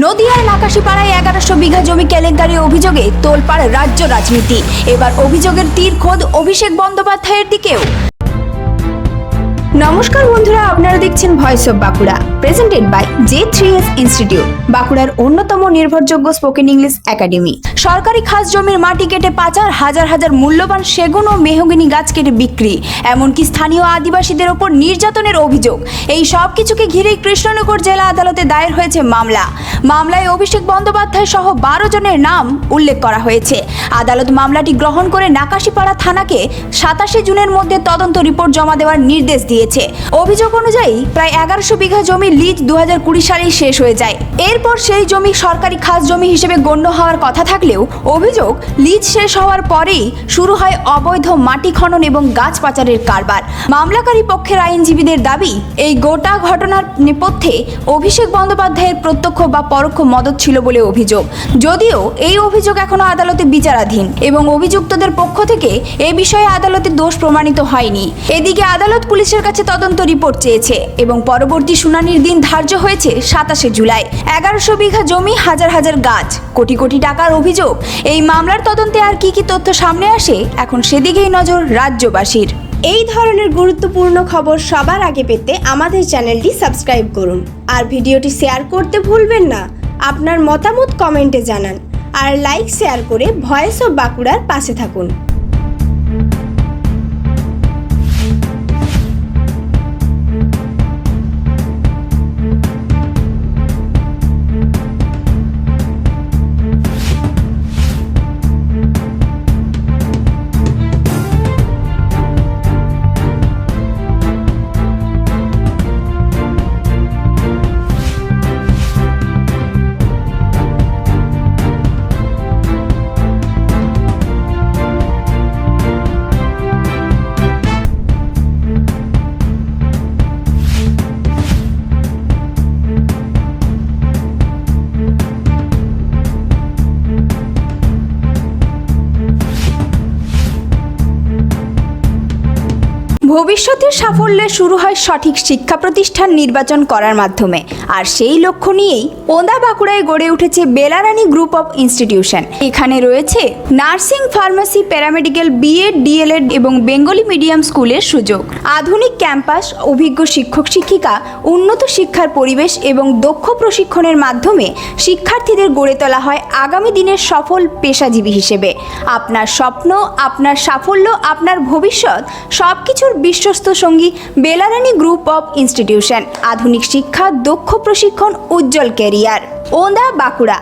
নদিয়ার নাকাশিপাড়ায় 1100 বিঘা জমি কেলেঙ্কারি অভিযোগে তোলপাড় রাজ্য রাজনীতি। এবার অভিযোগের তীর খোদ অভিষেক বন্দ্যোপাধ্যায়ের দিকেও। নমস্কার বন্ধুরা, আপনারা দেখছেন voice of Bankura, presented by J3S institute, বাঁকুড়ার অন্যতম নির্ভরযোগ্য স্পোকেন ইংলিশ একাডেমি। সরকারি খাস জমির মাটি কেটে পাচার, হাজার হাজার মূল্যবান সেগুন ও মেহগিনি গাছ কেটে বিক্রি, এমনকি স্থানীয় আদিবাসীদের ওপর নির্যাতনের অভিযোগ। এই সব কিছুকে ঘিরে কৃষ্ণনগর জেলা আদালতে দায়ের হয়েছে মামলায় অভিষেক বন্দ্যোপাধ্যায় সহ 12 জনের নাম উল্লেখ করা হয়েছে। আদালত মামলাটি গ্রহণ করে নাকাশিপাড়া থানাকে 27 জুনের মধ্যে তদন্ত রিপোর্ট জমা দেওয়ার নির্দেশ দিয়েছে। অভিযোগ অনুযায়ী প্রায় 1100 বিঘা জমি লিজ 2020 সালেই শেষ হয়ে যায়। এরপর সেই জমি সরকারি খাস জমি হিসেবে গণ্য হওয়ার কথা থাকলেও অভিযোগ লিজ শেষ হওয়ার পরেই শুরু হয় অবৈধ মাটি খনন এবং গাছ পাচারের কারবার। মামলাকারী পক্ষের আইনজীবীদের দাবি, এই গোটা ঘটনার নেপথ্যে অভিষেক বন্দ্যোপাধ্যায়ের প্রত্যক্ষ বা পরোক্ষ মদত ছিল বলে অভিযোগ। যদিও এই অভিযোগ এখনো আদালতে বিচারাধীন এবং অভিযুক্তদের পক্ষ থেকে এ বিষয়ে আদালতে দোষ প্রমাণিত হয়নি। এদিকে আদালত পুলিশের কাছে তদন্ত রিপোর্ট চেয়েছে এবং পরবর্তী শুনানির দিন ধার্য হয়েছে 27 জুলাই। 1100 বিঘা জমি, হাজার হাজার গাছ, কোটি কোটি টাকার অভিযোগ। এই মামলার তদন্তে আর কি তথ্য সামনে আসে, এখন সেদিকেই নজর রাজ্যবাসীর। এই ধরনের গুরুত্বপূর্ণ খবর সবার আগে পেতে আমাদের চ্যানেলটি সাবস্ক্রাইব করুন আর ভিডিওটি শেয়ার করতে ভুলবেন না। আপনার মতামত কমেন্টে জানান আর লাইক শেয়ার করে ভয়েস অফ বাঁকুড়ার পাশে থাকুন। ভবিষ্যতের সাফল্যে শুরু হয় সঠিক শিক্ষা প্রতিষ্ঠান নির্বাচন করার মাধ্যমে, আর সেই লক্ষ্য নিয়েই ওন্দা বাঁকুড়ায় গড়ে উঠেছে বেলারানী গ্রুপ অফ ইনস্টিটিউশন। এখানে রয়েছে nursing, pharmacy, paramedical, BEd, DElEd এবং বেঙ্গলি মিডিয়াম স্কুলের সুযোগ, আধুনিক ক্যাম্পাস, অভিজ্ঞ শিক্ষক শিক্ষিকা, উন্নত শিক্ষার পরিবেশ এবং দক্ষ প্রশিক্ষণের মাধ্যমে শিক্ষার্থীদের গড়ে তোলা হয় আগামী দিনের সফল পেশাজীবী হিসেবে। আপনার স্বপ্ন, আপনার সাফল্য, আপনার ভবিষ্যৎ, সবকিছুর বিশ্বস্ত সঙ্গী বেলারানী গ্রুপ অফ ইনস্টিটিউশন। আধুনিক শিক্ষা, দক্ষ প্রশিক্ষণ, উজ্জ্বল ক্যারিয়ার। ওন্দা বাঁকুড়া।